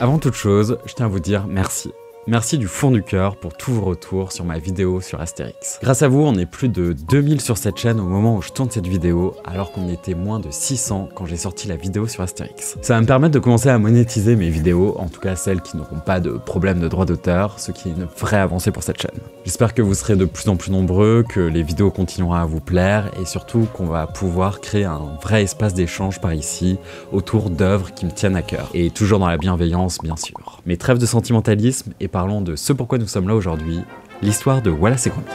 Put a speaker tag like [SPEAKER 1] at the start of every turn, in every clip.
[SPEAKER 1] Avant toute chose, je tiens à vous dire merci. Merci du fond du cœur pour tous vos retours sur ma vidéo sur Astérix. Grâce à vous, on est plus de 2000 sur cette chaîne au moment où je tourne cette vidéo, alors qu'on était moins de 600 quand j'ai sorti la vidéo sur Astérix. Ça va me permettre de commencer à monétiser mes vidéos, en tout cas celles qui n'auront pas de problème de droit d'auteur, ce qui est une vraie avancée pour cette chaîne. J'espère que vous serez de plus en plus nombreux, que les vidéos continueront à vous plaire, et surtout qu'on va pouvoir créer un vrai espace d'échange par ici, autour d'œuvres qui me tiennent à cœur. Et toujours dans la bienveillance, bien sûr. Mais trêve de sentimentalisme, et parlons de ce pourquoi nous sommes là aujourd'hui, l'histoire de Wallace et Gromit.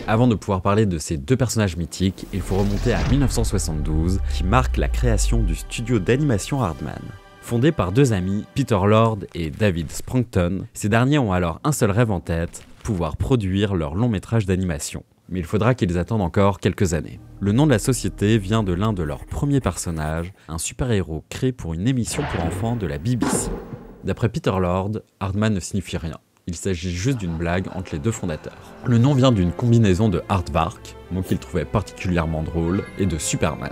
[SPEAKER 1] Avant de pouvoir parler de ces deux personnages mythiques, il faut remonter à 1972, qui marque la création du studio d'animation Aardman. Fondé par deux amis, Peter Lord et David Sprankton, ces derniers ont alors un seul rêve en tête, pouvoir produire leur long métrage d'animation. Mais il faudra qu'ils attendent encore quelques années. Le nom de la société vient de l'un de leurs premiers personnages, un super-héros créé pour une émission pour enfants de la BBC. D'après Peter Lord, Aardman ne signifie rien. Il s'agit juste d'une blague entre les deux fondateurs. Le nom vient d'une combinaison de Aardvark, mot qu'il trouvait particulièrement drôle, et de Superman.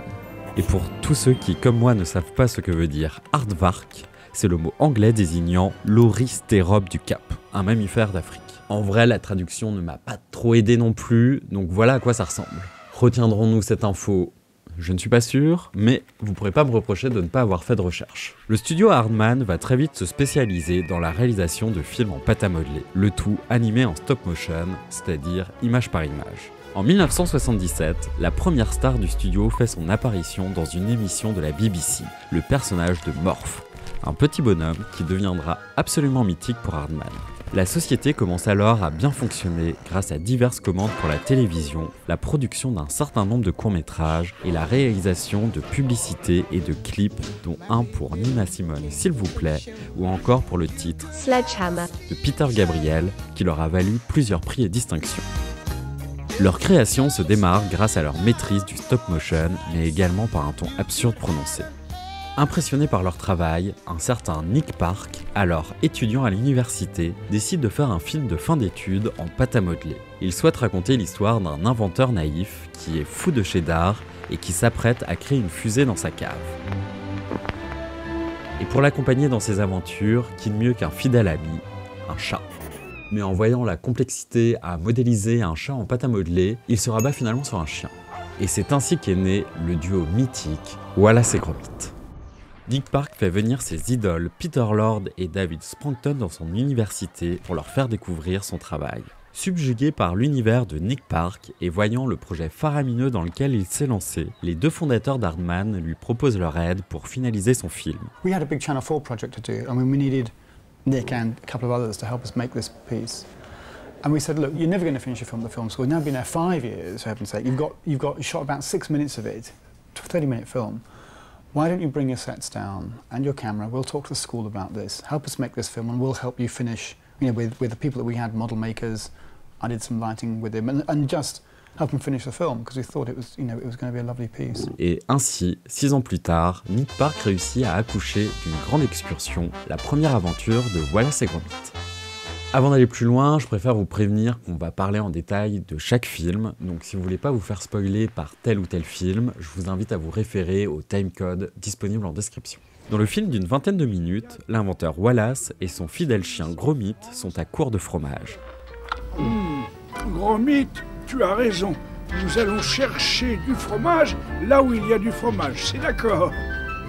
[SPEAKER 1] Et pour tous ceux qui, comme moi, ne savent pas ce que veut dire Aardvark, c'est le mot anglais désignant l'Oryctérope du Cap, un mammifère d'Afrique. En vrai, la traduction ne m'a pas trop aidé non plus, donc voilà à quoi ça ressemble. Retiendrons-nous cette info? Je ne suis pas sûr, mais vous pourrez pas me reprocher de ne pas avoir fait de recherche. Le studio Aardman va très vite se spécialiser dans la réalisation de films en pâte à modeler, le tout animé en stop motion, c'est-à-dire image par image. En 1977, la première star du studio fait son apparition dans une émission de la BBC, le personnage de Morph, un petit bonhomme qui deviendra absolument mythique pour Aardman. La société commence alors à bien fonctionner grâce à diverses commandes pour la télévision, la production d'un certain nombre de courts-métrages et la réalisation de publicités et de clips, dont un pour Nina Simone s'il vous plaît, ou encore pour le titre
[SPEAKER 2] Sledgehammer
[SPEAKER 1] de Peter Gabriel, qui leur a valu plusieurs prix et distinctions. Leur création se démarre grâce à leur maîtrise du stop-motion, mais également par un ton absurde prononcé. Impressionné par leur travail, un certain Nick Park, alors étudiant à l'université, décide de faire un film de fin d'études en pâte à modeler. Il souhaite raconter l'histoire d'un inventeur naïf qui est fou de cheddar et qui s'apprête à créer une fusée dans sa cave. Et pour l'accompagner dans ses aventures, qui de mieux qu'un fidèle ami, un chat. Mais en voyant la complexité à modéliser un chat en pâte à modeler, il se rabat finalement sur un chien. Et c'est ainsi qu'est né le duo mythique Wallace et Gromit. Nick Park fait venir ses idoles Peter Lord et David Sprankton dans son université pour leur faire découvrir son travail. Subjugués par l'univers de Nick Park et voyant le projet faramineux dans lequel il s'est lancé, les deux fondateurs d'Aardman lui proposent leur aide pour finaliser son film.
[SPEAKER 3] We had a big Channel 4 project to do. I mean, we needed Nick and a couple of others to help us make this piece. And we said, look, you're never going to finish your film school. We've now been there 5 years, for heaven's sake. You've shot about 6 minutes of it, a 30-minute film. Why don't you bring your sets down and your camera? We'll talk to the school about this. Help us make this film, and we'll help you finish. You know, with the people that we had, model makers. I did some lighting with him, and just help him finish the film because we thought it was going to be a lovely piece.
[SPEAKER 1] Et ainsi, 6 ans plus tard, Nick Park réussit à accoucher d'une grande excursion, la première aventure de Wallace et Gromit. Avant d'aller plus loin, je préfère vous prévenir qu'on va parler en détail de chaque film, donc si vous voulez pas vous faire spoiler par tel ou tel film, je vous invite à vous référer au timecode disponible en description. Dans le film d'une vingtaine de minutes, l'inventeur Wallace et son fidèle chien Gromit sont à court de fromage.
[SPEAKER 4] Gromit, tu as raison. Nous allons chercher du fromage là où il y a du fromage, c'est d'accord.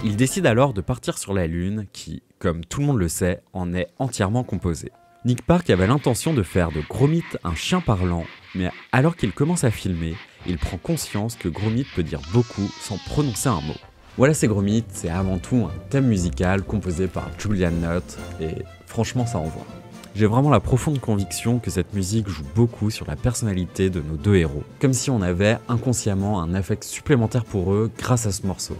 [SPEAKER 1] Ils décident alors de partir sur la Lune qui, comme tout le monde le sait, en est entièrement composée. Nick Park avait l'intention de faire de Gromit un chien parlant, mais alors qu'il commence à filmer, il prend conscience que Gromit peut dire beaucoup sans prononcer un mot. Wallace et Gromit, c'est avant tout un thème musical composé par Julian Nutt, et franchement ça envoie. J'ai vraiment la profonde conviction que cette musique joue beaucoup sur la personnalité de nos deux héros, comme si on avait inconsciemment un affect supplémentaire pour eux grâce à ce morceau.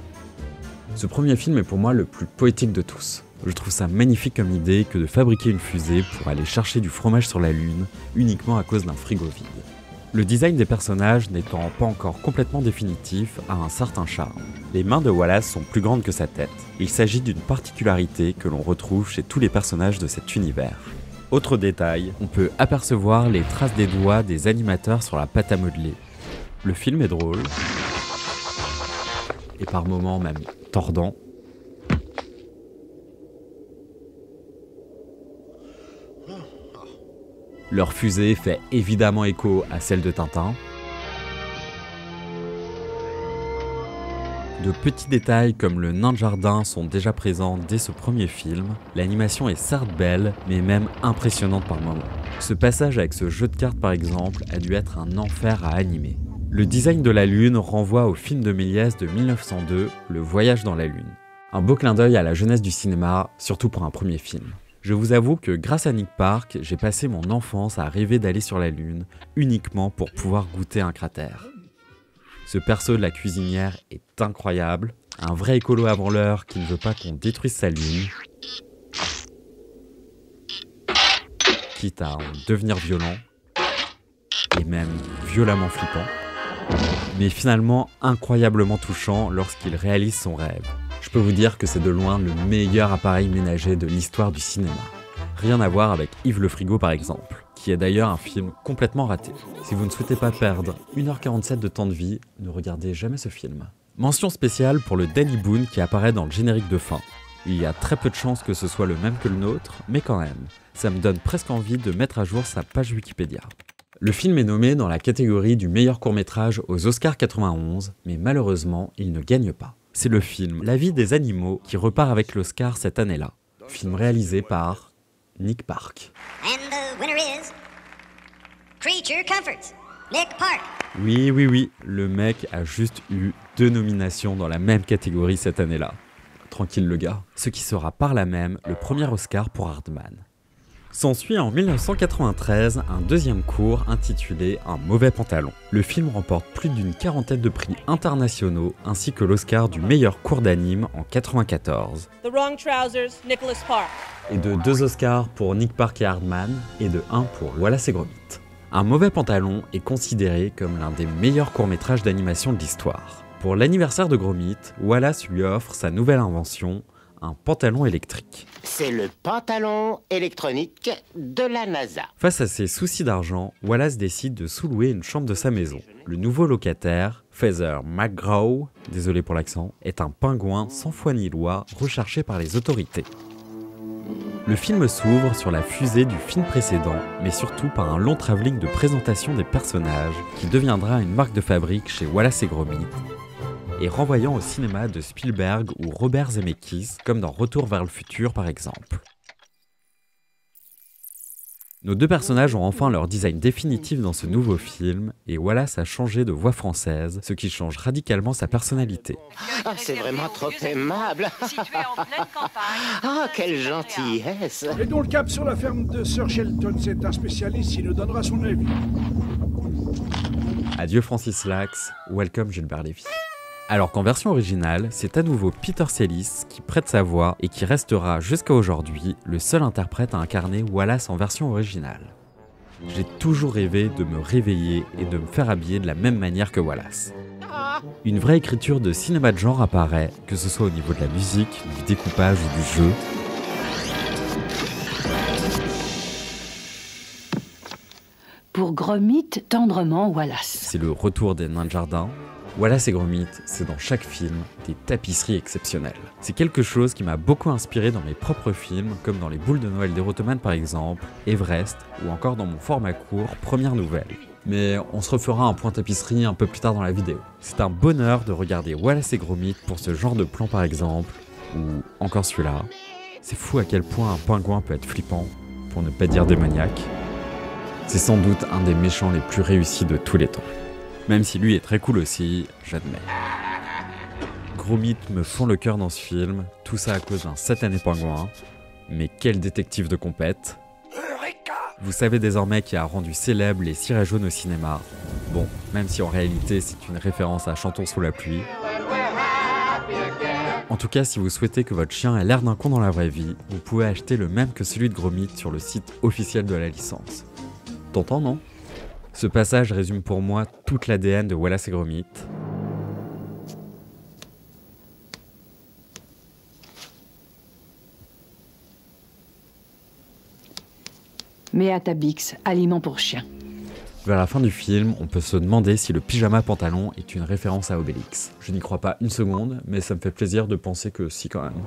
[SPEAKER 1] Ce premier film est pour moi le plus poétique de tous. Je trouve ça magnifique comme idée que de fabriquer une fusée pour aller chercher du fromage sur la Lune uniquement à cause d'un frigo vide. Le design des personnages n'étant pas encore complètement définitif a un certain charme. Les mains de Wallace sont plus grandes que sa tête. Il s'agit d'une particularité que l'on retrouve chez tous les personnages de cet univers. Autre détail, on peut apercevoir les traces des doigts des animateurs sur la pâte à modeler. Le film est drôle, et par moments même tordant. Leur fusée fait évidemment écho à celle de Tintin. De petits détails comme le nain de jardin sont déjà présents dès ce premier film. L'animation est certes belle, mais même impressionnante par moments. Ce passage avec ce jeu de cartes par exemple a dû être un enfer à animer. Le design de la Lune renvoie au film de Méliès de 1902, Le Voyage dans la Lune. Un beau clin d'œil à la jeunesse du cinéma, surtout pour un premier film. Je vous avoue que grâce à Nick Park, j'ai passé mon enfance à rêver d'aller sur la Lune, uniquement pour pouvoir goûter un cratère. Ce perso de la cuisinière est incroyable, un vrai écolo avant l'heure qui ne veut pas qu'on détruise sa Lune, quitte à en devenir violent, et même violemment flippant, mais finalement incroyablement touchant lorsqu'il réalise son rêve. Je peux vous dire que c'est de loin le meilleur appareil ménager de l'histoire du cinéma. Rien à voir avec Yves le Frigo par exemple, qui est d'ailleurs un film complètement raté. Si vous ne souhaitez pas perdre 1h47 de temps de vie, ne regardez jamais ce film. Mention spéciale pour le Danny Boone qui apparaît dans le générique de fin. Il y a très peu de chances que ce soit le même que le nôtre, mais quand même, ça me donne presque envie de mettre à jour sa page Wikipédia. Le film est nommé dans la catégorie du meilleur court-métrage aux Oscars 91, mais malheureusement, il ne gagne pas. C'est le film La vie des animaux qui repart avec l'Oscar cette année-là. Film réalisé par Nick Park.
[SPEAKER 2] And the winner is Creature Comforts, Nick Park.
[SPEAKER 1] Oui, le mec a juste eu 2 nominations dans la même catégorie cette année-là. Tranquille le gars. Ce qui sera par là même le premier Oscar pour Hardman. S'ensuit en 1993 un deuxième court intitulé Un mauvais pantalon. Le film remporte plus d'une quarantaine de prix internationaux ainsi que l'Oscar du meilleur court d'anime en 1994.
[SPEAKER 5] The Wrong Trousers, Nicholas Park.
[SPEAKER 1] Et de 2 Oscars pour Nick Park et Hardman et de 1 pour Wallace et Gromit. Un mauvais pantalon est considéré comme l'un des meilleurs courts-métrages d'animation de l'histoire. Pour l'anniversaire de Gromit, Wallace lui offre sa nouvelle invention, un pantalon électrique.
[SPEAKER 6] C'est le pantalon électronique de la NASA.
[SPEAKER 1] Face à ses soucis d'argent, Wallace décide de sous-louer une chambre de sa maison. Le nouveau locataire, Feather McGraw, désolé pour l'accent, est un pingouin sans foi ni loi recherché par les autorités. Le film s'ouvre sur la fusée du film précédent, mais surtout par un long travelling de présentation des personnages qui deviendra une marque de fabrique chez Wallace et Gromit, et renvoyant au cinéma de Spielberg ou Robert Zemeckis, comme dans Retour vers le futur par exemple. Nos 2 personnages ont enfin leur design définitif dans ce nouveau film, et Wallace a changé de voix française, ce qui change radicalement sa personnalité.
[SPEAKER 6] Ah, c'est vraiment trop aimable. Ah, quelle gentillesse.
[SPEAKER 4] Mettons le cap sur la ferme de Sir Shelton, c'est un spécialiste, il nous donnera son avis.
[SPEAKER 1] Adieu Francis Lax, welcome Gilbert Lévy. Alors qu'en version originale, c'est à nouveau Peter Sellis qui prête sa voix et qui restera jusqu'à aujourd'hui le seul interprète à incarner Wallace en version originale. J'ai toujours rêvé de me réveiller et de me faire habiller de la même manière que Wallace. Une vraie écriture de cinéma de genre apparaît, que ce soit au niveau de la musique, du découpage ou du jeu.
[SPEAKER 7] Pour Gromit, tendrement Wallace.
[SPEAKER 1] C'est le retour des nains de jardin. Wallace et Gromit, c'est dans chaque film des tapisseries exceptionnelles. C'est quelque chose qui m'a beaucoup inspiré dans mes propres films, comme dans Les Boules de Noël d'Erotoman par exemple, Everest, ou encore dans mon format court Première Nouvelle. Mais on se refera un point tapisserie un peu plus tard dans la vidéo. C'est un bonheur de regarder Wallace et Gromit pour ce genre de plan par exemple, ou encore celui-là. C'est fou à quel point un pingouin peut être flippant, pour ne pas dire démoniaque. C'est sans doute un des méchants les plus réussis de tous les temps. Même si lui est très cool aussi, j'admets. Gromit me fend le cœur dans ce film, tout ça à cause d'un satané pingouin. Mais quel détective de compète. Vous savez désormais qui a rendu célèbre les cirés jaunes au cinéma. Bon, même si en réalité c'est une référence à Chantons sous la pluie. En tout cas, si vous souhaitez que votre chien ait l'air d'un con dans la vraie vie, vous pouvez acheter le même que celui de Gromit sur le site officiel de la licence. T'entends, non ? Ce passage résume pour moi toute l'ADN de Wallace et Gromit.
[SPEAKER 7] Meatabix, aliment pour chien.
[SPEAKER 1] Vers la fin du film, on peut se demander si le pyjama pantalon est une référence à Obélix. Je n'y crois pas une seconde, mais ça me fait plaisir de penser que si quand même.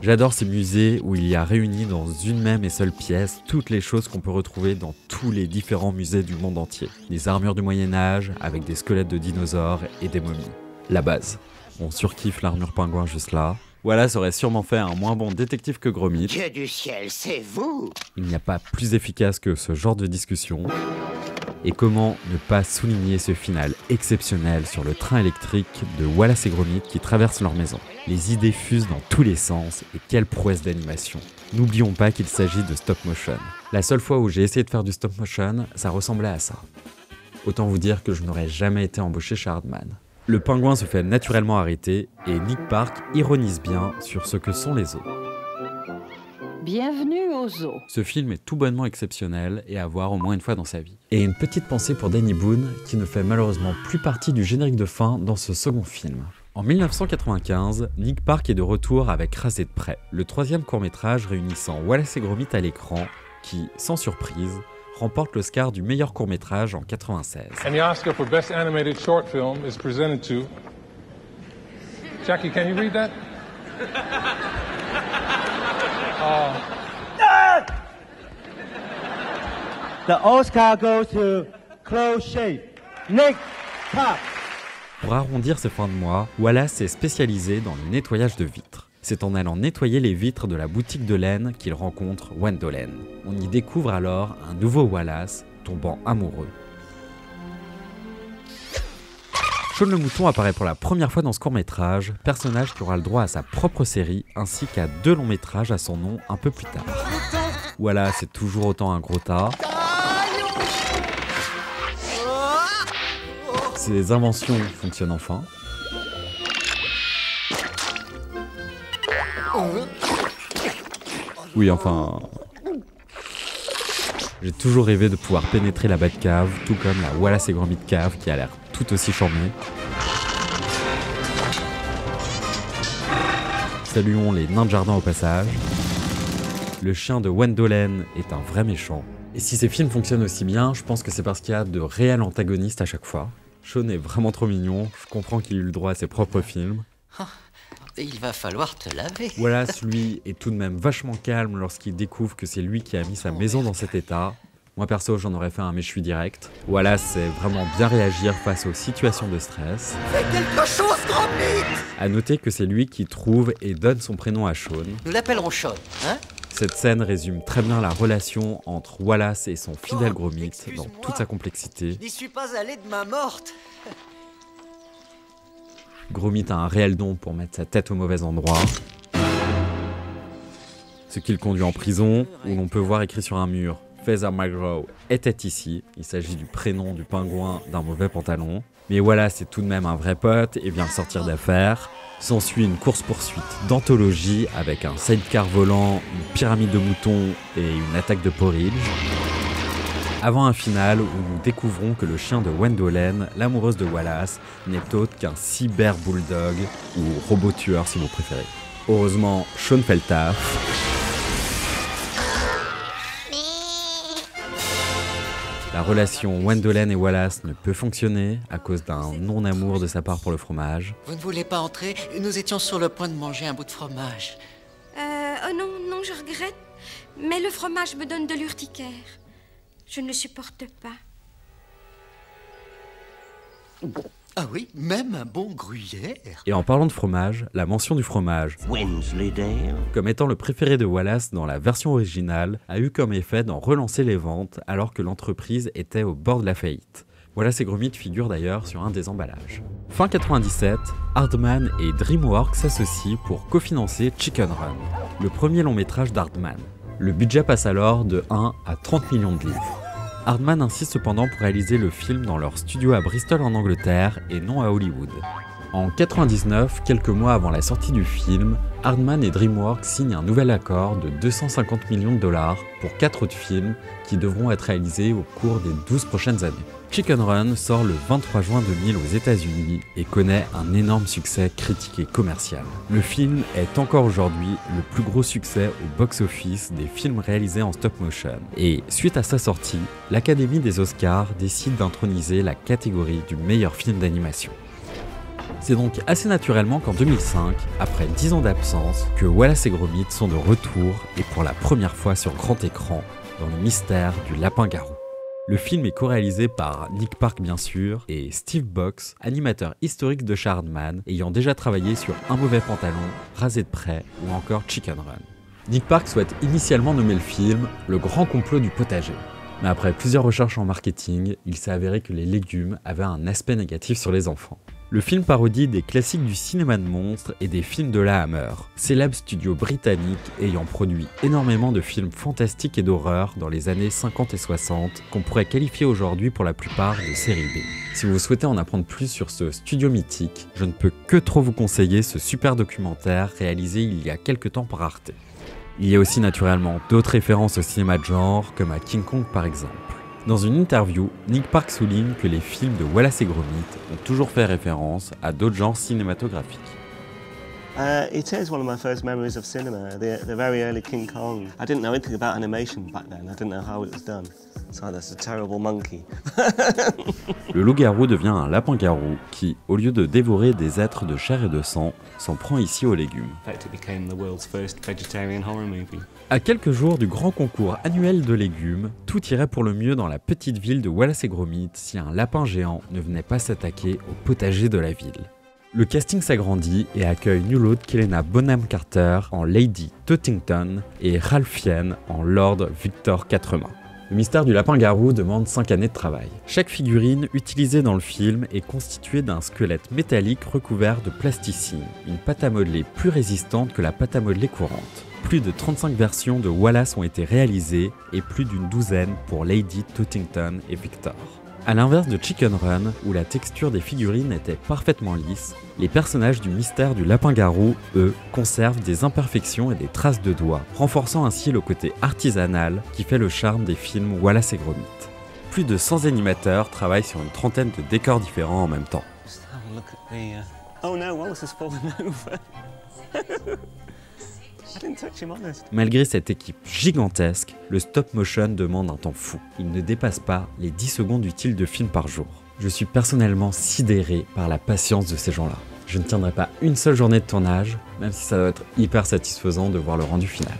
[SPEAKER 1] J'adore ces musées où il y a réuni dans une même et seule pièce toutes les choses qu'on peut retrouver dans tous les différents musées du monde entier. Des armures du Moyen-Âge avec des squelettes de dinosaures et des momies. La base. On surkiffe l'armure pingouin juste là. Voilà, ça aurait sûrement fait un moins bon détective que Gromit.
[SPEAKER 6] Dieu du ciel, c'est vous!
[SPEAKER 1] Il n'y a pas plus efficace que ce genre de discussion. Et comment ne pas souligner ce final exceptionnel sur le train électrique de Wallace et Gromit qui traversent leur maison. Les idées fusent dans tous les sens et quelle prouesse d'animation. N'oublions pas qu'il s'agit de stop motion. La seule fois où j'ai essayé de faire du stop motion, ça ressemblait à ça. Autant vous dire que je n'aurais jamais été embauché chez Aardman. Le pingouin se fait naturellement arrêter et Nick Park ironise bien sur ce que sont les zoos.
[SPEAKER 7] Bienvenue au zoo.
[SPEAKER 1] Ce film est tout bonnement exceptionnel et à voir au moins une fois dans sa vie. Et une petite pensée pour Danny Boone, qui ne fait malheureusement plus partie du générique de fin dans ce second film. En 1995, Nick Park est de retour avec Rasé de près, le troisième court-métrage réunissant Wallace et Gromit à l'écran, qui, sans surprise, remporte l'Oscar du meilleur court-métrage en 96.
[SPEAKER 8] And the Oscar for Best Animated Short Film is presented to... Jackie, can you read that?
[SPEAKER 9] The Oscar goes to Close Shave, Nick Park.
[SPEAKER 1] Pour arrondir ces fins de mois, Wallace est spécialisé dans le nettoyage de vitres. C'est en allant nettoyer les vitres de la boutique de laine qu'il rencontre Wendolen. On y découvre alors un nouveau Wallace, tombant amoureux. Shaun le Mouton apparaît pour la première fois dans ce court-métrage, personnage qui aura le droit à sa propre série, ainsi qu'à 2 longs métrages à son nom un peu plus tard. Wallace est toujours autant un gros tas. Ses inventions fonctionnent enfin. Oui, enfin... J'ai toujours rêvé de pouvoir pénétrer la Batcave, tout comme la Wallace et Gromit Cave qui a l'air tout aussi charmée. Saluons les nains de jardin au passage. Le chien de Wendolen est un vrai méchant. Et si ces films fonctionnent aussi bien, je pense que c'est parce qu'il y a de réels antagonistes à chaque fois. Shaun est vraiment trop mignon, je comprends qu'il ait eu le droit à ses propres films.
[SPEAKER 10] Il va falloir te laver.
[SPEAKER 1] Wallace, lui, est tout de même vachement calme lorsqu'il découvre que c'est lui qui a mis sa maison dans cet état. Moi perso, j'en aurais fait un méchoui direct. Wallace sait vraiment bien réagir face aux situations de stress.
[SPEAKER 10] Fais quelque chose, Gromit!
[SPEAKER 1] À noter que c'est lui qui trouve et donne son prénom à Shaun.
[SPEAKER 10] Nous l'appellerons Shaun, hein?
[SPEAKER 1] Cette scène résume très bien la relation entre Wallace et son fidèle Gromit dans toute sa complexité.
[SPEAKER 10] Je n'y suis pas allé de main morte.
[SPEAKER 1] Gromit a un réel don pour mettre sa tête au mauvais endroit. Ce qui le conduit en prison, où l'on peut voir écrit sur un mur « Feather McGraw était ici ». Il s'agit du prénom du pingouin d'un mauvais pantalon. Mais Wallace c'est tout de même un vrai pote et vient le sortir d'affaires. S'ensuit une course-poursuite d'anthologie avec un sidecar volant, une pyramide de moutons et une attaque de porridge. Avant un final où nous découvrons que le chien de Wendolen, l'amoureuse de Wallace, n'est autre qu'un cyber-bulldog, ou robot-tueur si vous préférez. Heureusement, Shaun fait le taf. La relation Wendolen et Wallace ne peut fonctionner à cause d'un non-amour de sa part pour le fromage.
[SPEAKER 10] Vous ne voulez pas entrer? Nous étions sur le point de manger un bout de fromage.
[SPEAKER 11] Oh non, je regrette. Mais le fromage me donne de l'urticaire. Je ne le supporte pas.
[SPEAKER 10] Ah oui, même un bon gruyère.
[SPEAKER 1] Et en parlant de fromage, la mention du fromage,
[SPEAKER 6] Wensleydale,
[SPEAKER 1] comme étant le préféré de Wallace dans la version originale, a eu comme effet d'en relancer les ventes alors que l'entreprise était au bord de la faillite. Wallace et Gromit figurent d'ailleurs sur un des emballages. Fin 97, Aardman et DreamWorks s'associent pour cofinancer Chicken Run, le premier long métrage d'Aardman. Le budget passe alors de 1 à 30 millions de livres. Aardman insiste cependant pour réaliser le film dans leur studio à Bristol en Angleterre et non à Hollywood. En 99, quelques mois avant la sortie du film, Aardman et DreamWorks signent un nouvel accord de 250 millions de dollars pour 4 autres films qui devront être réalisés au cours des 12 prochaines années. Chicken Run sort le 23 juin 2000 aux États-Unis et connaît un énorme succès critique et commercial. Le film est encore aujourd'hui le plus gros succès au box-office des films réalisés en stop-motion. Et suite à sa sortie, l'Académie des Oscars décide d'introniser la catégorie du meilleur film d'animation. C'est donc assez naturellement qu'en 2005, après 10 ans d'absence, que Wallace et Gromit sont de retour et pour la première fois sur grand écran dans le mystère du lapin-garou. Le film est co-réalisé par Nick Park bien sûr et Steve Box, animateur historique de chez Aardman, ayant déjà travaillé sur Un mauvais pantalon, Rasé de près ou encore Chicken Run. Nick Park souhaite initialement nommer le film Le grand complot du potager. Mais après plusieurs recherches en marketing, il s'est avéré que les légumes avaient un aspect négatif sur les enfants. Le film parodie des classiques du cinéma de monstres et des films de la Hammer, célèbre studio britannique ayant produit énormément de films fantastiques et d'horreur dans les années 50 et 60 qu'on pourrait qualifier aujourd'hui pour la plupart de série B. Si vous souhaitez en apprendre plus sur ce studio mythique, je ne peux que trop vous conseiller ce super documentaire réalisé il y a quelques temps par Arte. Il y a aussi naturellement d'autres références au cinéma de genre, comme à King Kong par exemple. Dans une interview, Nick Park souligne que les films de Wallace et Gromit ont toujours fait référence à d'autres genres cinématographiques.
[SPEAKER 12] It is one of my first memories of cinema, the very early King Kong. I didn't know anything about animation back then, I didn't know how it was done. So that's a terrible monkey.
[SPEAKER 1] Le loup-garou devient un lapin-garou qui, au lieu de dévorer des êtres de chair et de sang, s'en prend ici aux légumes. À quelques jours du grand concours annuel de légumes, tout irait pour le mieux dans la petite ville de Wallace et Gromit si un lapin géant ne venait pas s'attaquer au potager de la ville. Le casting s'agrandit et accueille nul autre qu'Helena Bonham Carter en Lady Tottington et Ralph Fiennes en Lord Victor Quatremain. Le mystère du lapin-garou demande 5 années de travail. Chaque figurine utilisée dans le film est constituée d'un squelette métallique recouvert de plasticine, une pâte à modeler plus résistante que la pâte à modeler courante. Plus de 35 versions de Wallace ont été réalisées et plus d'une douzaine pour Lady Tottington et Victor. A l'inverse de Chicken Run, où la texture des figurines était parfaitement lisse, les personnages du mystère du lapin-garou, eux, conservent des imperfections et des traces de doigts, renforçant ainsi le côté artisanal qui fait le charme des films Wallace et Gromit. Plus de 100 animateurs travaillent sur une trentaine de décors différents en même temps.
[SPEAKER 12] Oh no, Wallace has fallen over.
[SPEAKER 1] Malgré cette équipe gigantesque, le stop-motion demande un temps fou. Il ne dépasse pas les 10 secondes utiles de film par jour. Je suis personnellement sidéré par la patience de ces gens-là. Je ne tiendrai pas une seule journée de tournage, même si ça doit être hyper satisfaisant de voir le rendu final.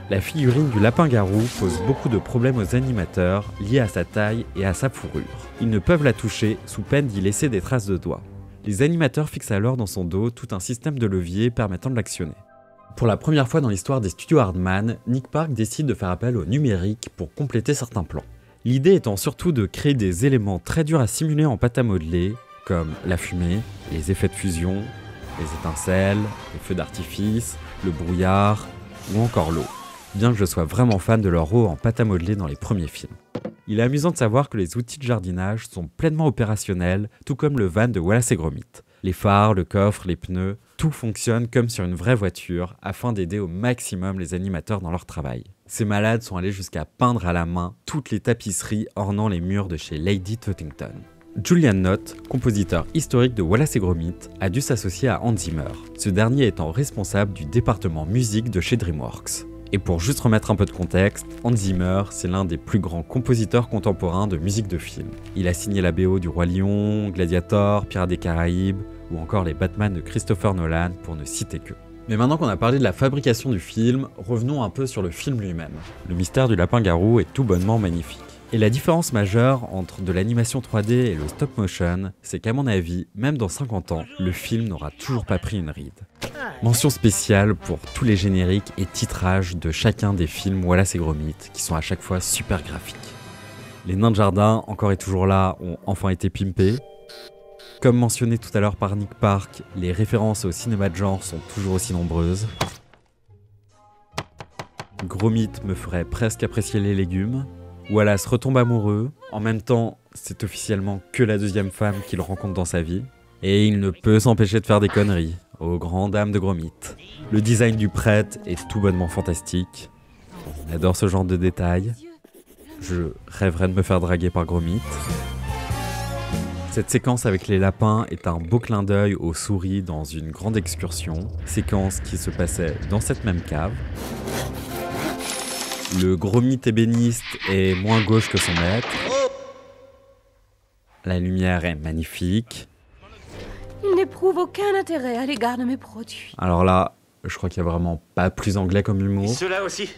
[SPEAKER 1] La figurine du lapin-garou pose beaucoup de problèmes aux animateurs liés à sa taille et à sa fourrure. Ils ne peuvent la toucher sous peine d'y laisser des traces de doigts. Les animateurs fixent alors dans son dos tout un système de levier permettant de l'actionner. Pour la première fois dans l'histoire des studios Aardman, Nick Park décide de faire appel au numérique pour compléter certains plans. L'idée étant surtout de créer des éléments très durs à simuler en pâte à modeler, comme la fumée, les effets de fusion, les étincelles, les feux d'artifice, le brouillard ou encore l'eau, bien que je sois vraiment fan de leur eau en pâte à modeler dans les premiers films. Il est amusant de savoir que les outils de jardinage sont pleinement opérationnels, tout comme le van de Wallace et Gromit. Les phares, le coffre, les pneus, tout fonctionne comme sur une vraie voiture afin d'aider au maximum les animateurs dans leur travail. Ces malades sont allés jusqu'à peindre à la main toutes les tapisseries ornant les murs de chez Lady Tottington. Julian Knott, compositeur historique de Wallace et Gromit, a dû s'associer à Hans Zimmer, ce dernier étant responsable du département musique de chez DreamWorks. Et pour juste remettre un peu de contexte, Hans Zimmer, c'est l'un des plus grands compositeurs contemporains de musique de film. Il a signé la BO du Roi Lion, Gladiator, Pirates des Caraïbes, ou encore les Batman de Christopher Nolan, pour ne citer que. Mais maintenant qu'on a parlé de la fabrication du film, revenons un peu sur le film lui-même. Le mystère du lapin-garou est tout bonnement magnifique. Et la différence majeure entre de l'animation 3D et le stop-motion, c'est qu'à mon avis, même dans 50 ans, le film n'aura toujours pas pris une ride. Mention spéciale pour tous les génériques et titrages de chacun des films Wallace et Gromit, qui sont à chaque fois super graphiques. Les nains de jardin, encore et toujours là, ont enfin été pimpés. Comme mentionné tout à l'heure par Nick Park, les références au cinéma de genre sont toujours aussi nombreuses. Gromit me ferait presque apprécier les légumes. Wallace retombe amoureux. En même temps, c'est officiellement que la deuxième femme qu'il rencontre dans sa vie. Et il ne peut s'empêcher de faire des conneries, aux grandes dames de Gromit. Le design du prêtre est tout bonnement fantastique. On adore ce genre de détails. Je rêverais de me faire draguer par Gromit. Cette séquence avec les lapins est un beau clin d'œil aux souris dans une grande excursion, séquence qui se passait dans cette même cave. Le gros mythe ébéniste est moins gauche que son maître. La lumière est magnifique.
[SPEAKER 11] Il n'éprouve aucun intérêt à l'égard de mes produits.
[SPEAKER 1] Alors là, je crois qu'il n'y a vraiment pas plus anglais comme humour.
[SPEAKER 10] Cela aussi.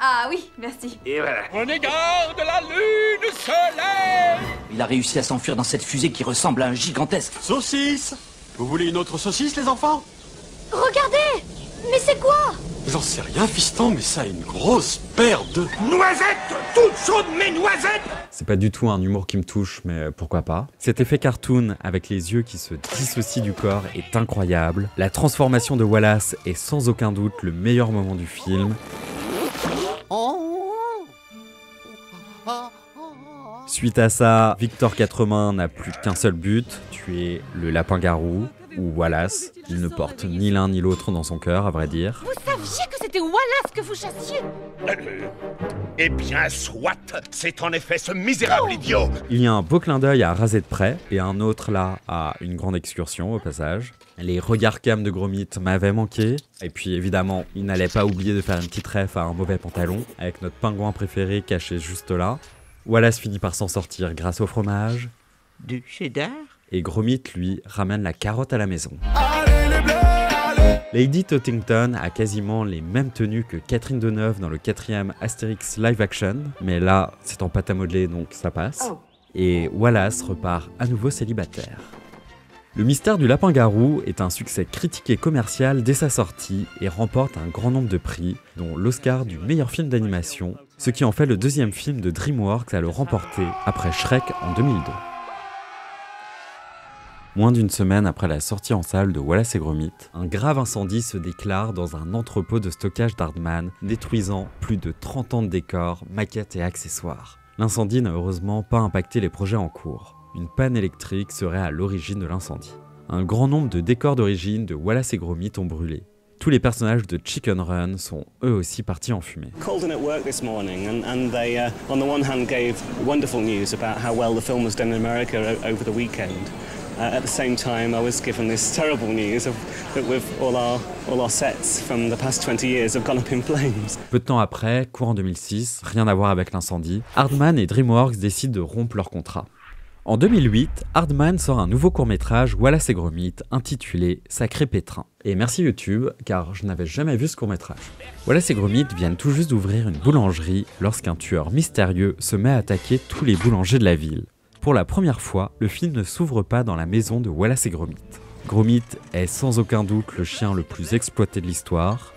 [SPEAKER 11] Ah oui, merci.
[SPEAKER 10] Et voilà.
[SPEAKER 4] Prenez garde, la lune se lève.
[SPEAKER 13] Il a réussi à s'enfuir dans cette fusée qui ressemble à un gigantesque.
[SPEAKER 14] Saucisse! Vous voulez une autre saucisse, les enfants?
[SPEAKER 11] Regardez! Mais c'est quoi?
[SPEAKER 14] J'en sais rien, fiston, mais ça a une grosse paire de...
[SPEAKER 4] Noisettes! Toutes chaudes, mes noisettes!
[SPEAKER 1] C'est pas du tout un humour qui me touche, mais pourquoi pas. Cet effet cartoon avec les yeux qui se dissocient du corps est incroyable. La transformation de Wallace est sans aucun doute le meilleur moment du film. Suite à ça, Victor Quatremain n'a plus qu'un seul but, tuer le lapin-garou, ou Wallace. Il ne porte ni l'un ni l'autre dans son cœur, à vrai dire.
[SPEAKER 11] Vous saviez que c'était Wallace que vous chassiez?
[SPEAKER 4] Eh bien, soit. C'est en effet ce misérable idiot.
[SPEAKER 1] Il y a un beau clin d'œil à Raser de près, et un autre là à une grande excursion au passage. Les regards cam de Gromit m'avaient manqué, et puis évidemment, il n'allait pas oublier de faire une petite ref à un mauvais pantalon, avec notre pingouin préféré caché juste là. Wallace finit par s'en sortir grâce au fromage.
[SPEAKER 10] Du cheddar?
[SPEAKER 1] Et Gromit, lui, ramène la carotte à la maison.
[SPEAKER 4] Allez les bleus, allez.
[SPEAKER 1] Lady Tottington a quasiment les mêmes tenues que Catherine Deneuve dans le 4e Astérix live action, mais là, c'est en pâte à modeler, donc ça passe. Et Wallace repart à nouveau célibataire. Le mystère du lapin-garou est un succès critique et commercial dès sa sortie et remporte un grand nombre de prix, dont l'Oscar du meilleur film d'animation, ce qui en fait le deuxième film de DreamWorks à le remporter après Shrek en 2002. Moins d'une semaine après la sortie en salle de Wallace et Gromit, un grave incendie se déclare dans un entrepôt de stockage d'Aardman, détruisant plus de 30 ans de décors, maquettes et accessoires. L'incendie n'a heureusement pas impacté les projets en cours. Une panne électrique serait à l'origine de l'incendie. Un grand nombre de décors d'origine de Wallace et Gromit ont brûlé. Tous les personnages de Chicken Run sont eux aussi partis en fumée.
[SPEAKER 12] Called in at work this morning and they on the one hand gave wonderful news about how well the film was done in America over the weekend. At the same time, I was given this terrible news that with all our sets from the past 20 years have gone up in flames.
[SPEAKER 1] Peu de temps après, courant 2006, rien à voir avec l'incendie, Aardman et DreamWorks décident de rompre leur contrat. En 2008, Aardman sort un nouveau court-métrage Wallace et Gromit intitulé Sacré Pétrin. Et merci YouTube, car je n'avais jamais vu ce court-métrage. Wallace et Gromit viennent tout juste d'ouvrir une boulangerie lorsqu'un tueur mystérieux se met à attaquer tous les boulangers de la ville. Pour la première fois, le film ne s'ouvre pas dans la maison de Wallace et Gromit. Gromit est sans aucun doute le chien le plus exploité de l'histoire.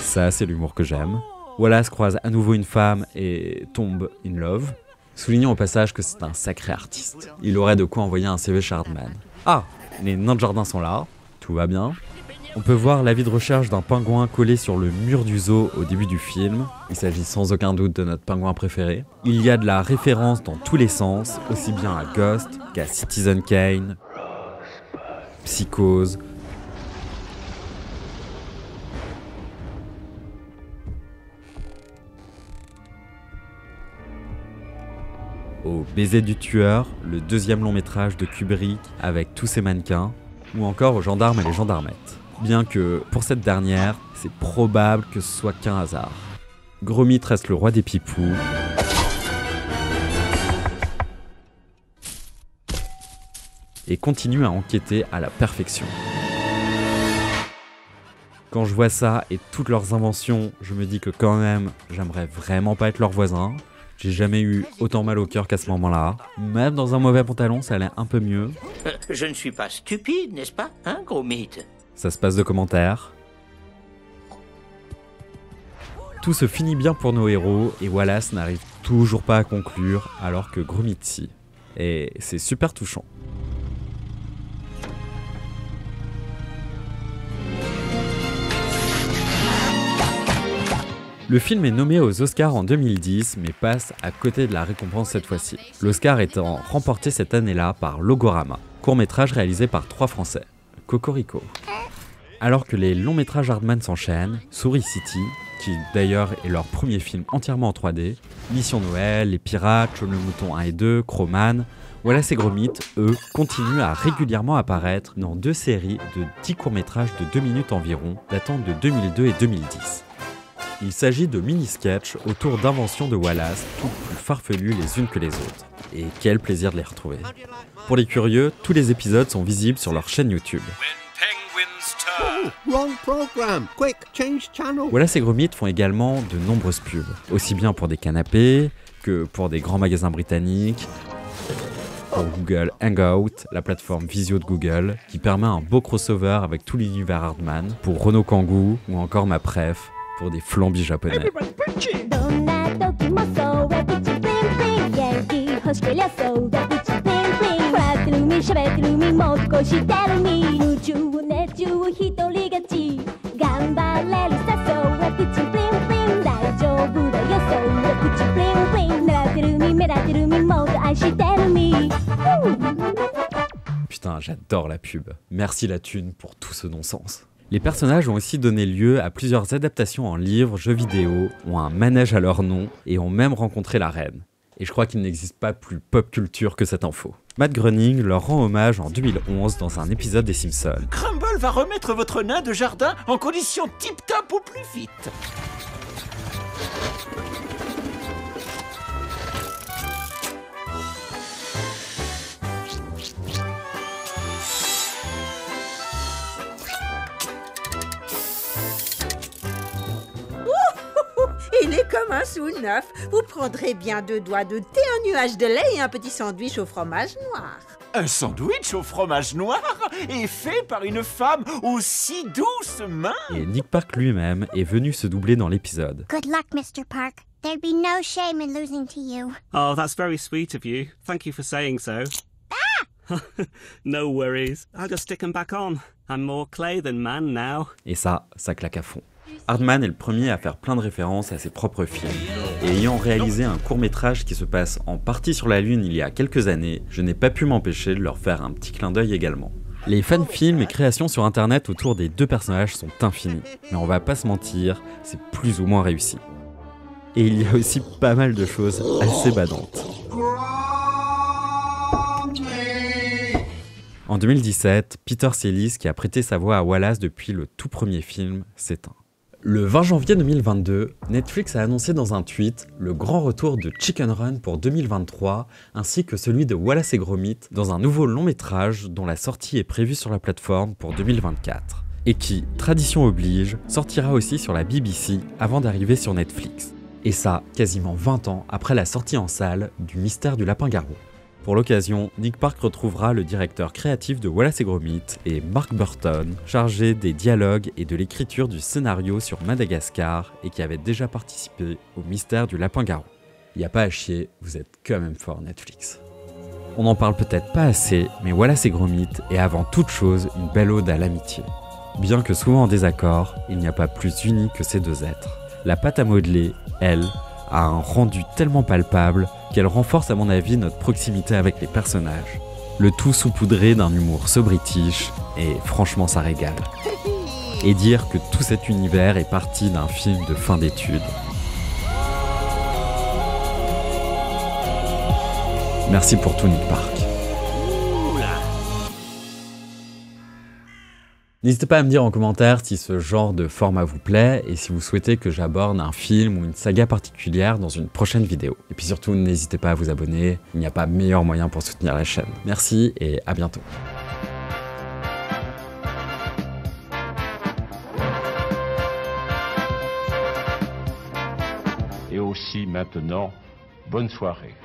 [SPEAKER 1] Ça, c'est l'humour que j'aime. Wallace croise à nouveau une femme et tombe in love. Soulignons au passage que c'est un sacré artiste. Il aurait de quoi envoyer un CV chez Aardman. Ah, les nains de jardin sont là, tout va bien. On peut voir l'avis de recherche d'un pingouin collé sur le mur du zoo au début du film. Il s'agit sans aucun doute de notre pingouin préféré. Il y a de la référence dans tous les sens, aussi bien à Ghost qu'à Citizen Kane, Psychose, au Baiser du tueur, le deuxième long métrage de Kubrick avec tous ses mannequins, ou encore aux Gendarmes et les Gendarmettes. Bien que, pour cette dernière, c'est probable que ce soit qu'un hasard. Gromit reste le roi des pipous. Et continue à enquêter à la perfection. Quand je vois ça et toutes leurs inventions, je me dis que quand même, j'aimerais vraiment pas être leur voisin. J'ai jamais eu autant mal au cœur qu'à ce moment-là. Même dans un mauvais pantalon, ça allait un peu mieux.
[SPEAKER 10] Je ne suis pas stupide, n'est-ce pas, hein, Gromit?
[SPEAKER 1] Ça se passe de commentaires. Tout se finit bien pour nos héros et Wallace n'arrive toujours pas à conclure alors que Gromit si. Et c'est super touchant. Le film est nommé aux Oscars en 2010, mais passe à côté de la récompense cette fois-ci. L'Oscar étant remporté cette année-là par Logorama, court-métrage réalisé par 3 Français. Cocorico. Alors que les longs métrages Aardman s'enchaînent, Souris City, qui d'ailleurs est leur premier film entièrement en 3D, Mission Noël, Les Pirates, Jaune le Mouton 1 et 2, Crowman, Wallace et Gromit, eux, continuent à régulièrement apparaître dans 2 séries de 10 courts-métrages de 2 minutes environ, datant de 2002 et 2010. Il s'agit de mini-sketchs autour d'inventions de Wallace, toutes plus farfelues les unes que les autres. Et quel plaisir de les retrouver. Pour les curieux, tous les épisodes sont visibles sur leur chaîne YouTube.
[SPEAKER 15] Wrong program. Quick, change channel.
[SPEAKER 1] Wallace et Gromit font également de nombreuses pubs, aussi bien pour des canapés que pour des grands magasins britanniques, pour Google Hangout, la plateforme visio de Google, qui permet un beau crossover avec tout l'univers Hardman, pour Renault Kangoo ou encore ma préf, pour des flambis japonais. Putain, j'adore la pub. Merci la thune pour tout ce non-sens. Les personnages ont aussi donné lieu à plusieurs adaptations en livres, jeux vidéo, ont un manège à leur nom et ont même rencontré la reine. Et je crois qu'il n'existe pas plus pop culture que cette info. Matt Groening leur rend hommage en 2011 dans un épisode des Simpsons.
[SPEAKER 16] Crumble va remettre votre nain de jardin en condition tip-top au plus vite.
[SPEAKER 17] Il est comme un sou neuf. Vous prendrez bien 2 doigts de thé, un nuage de lait et un petit sandwich au fromage noir.
[SPEAKER 16] Un sandwich au fromage noir est fait par une femme aussi douce main.
[SPEAKER 1] Et Nick Park lui-même est venu se doubler dans l'épisode.
[SPEAKER 2] Good luck, Mr. Park. There'd be no shame in losing to you.
[SPEAKER 12] Oh, that's very sweet of you. Thank you for saying so. Ah! No worries. I'll just stick them back on. I'm more clay than man now.
[SPEAKER 1] Et ça claque à fond. Hardman est le premier à faire plein de références à ses propres films. Et ayant réalisé un court-métrage qui se passe en partie sur la Lune il y a quelques années, je n'ai pas pu m'empêcher de leur faire un petit clin d'œil également. Les fan-films et créations sur internet autour des 2 personnages sont infinis, mais on va pas se mentir, c'est plus ou moins réussi. Et il y a aussi pas mal de choses assez badantes. En 2017, Peter Sellis, qui a prêté sa voix à Wallace depuis le tout premier film, s'éteint. Le 20 janvier 2022, Netflix a annoncé dans un tweet le grand retour de Chicken Run pour 2023, ainsi que celui de Wallace et Gromit dans un nouveau long métrage dont la sortie est prévue sur la plateforme pour 2024, et qui, tradition oblige, sortira aussi sur la BBC avant d'arriver sur Netflix. Et ça, quasiment 20 ans après la sortie en salle du Mystère du Lapin-Garou. Pour l'occasion, Nick Park retrouvera le directeur créatif de Wallace et Gromit et Mark Burton, chargé des dialogues et de l'écriture du scénario sur Madagascar et qui avait déjà participé au Mystère du Lapin-Garou. Y a pas à chier, vous êtes quand même fort Netflix. On n'en parle peut-être pas assez, mais Wallace et Gromit est avant toute chose une belle ode à l'amitié. Bien que souvent en désaccord, il n'y a pas plus uni que ces 2 êtres. La pâte à modeler, elle, a un rendu tellement palpable qu'elle renforce à mon avis notre proximité avec les personnages. Le tout saupoudré d'un humour so british, et franchement ça régale. Et dire que tout cet univers est parti d'un film de fin d'études. Merci pour tout Nick Park. N'hésitez pas à me dire en commentaire si ce genre de format vous plaît et si vous souhaitez que j'aborde un film ou une saga particulière dans une prochaine vidéo. Et puis surtout, n'hésitez pas à vous abonner, il n'y a pas meilleur moyen pour soutenir la chaîne. Merci et à bientôt.
[SPEAKER 18] Et aussi maintenant, bonne soirée.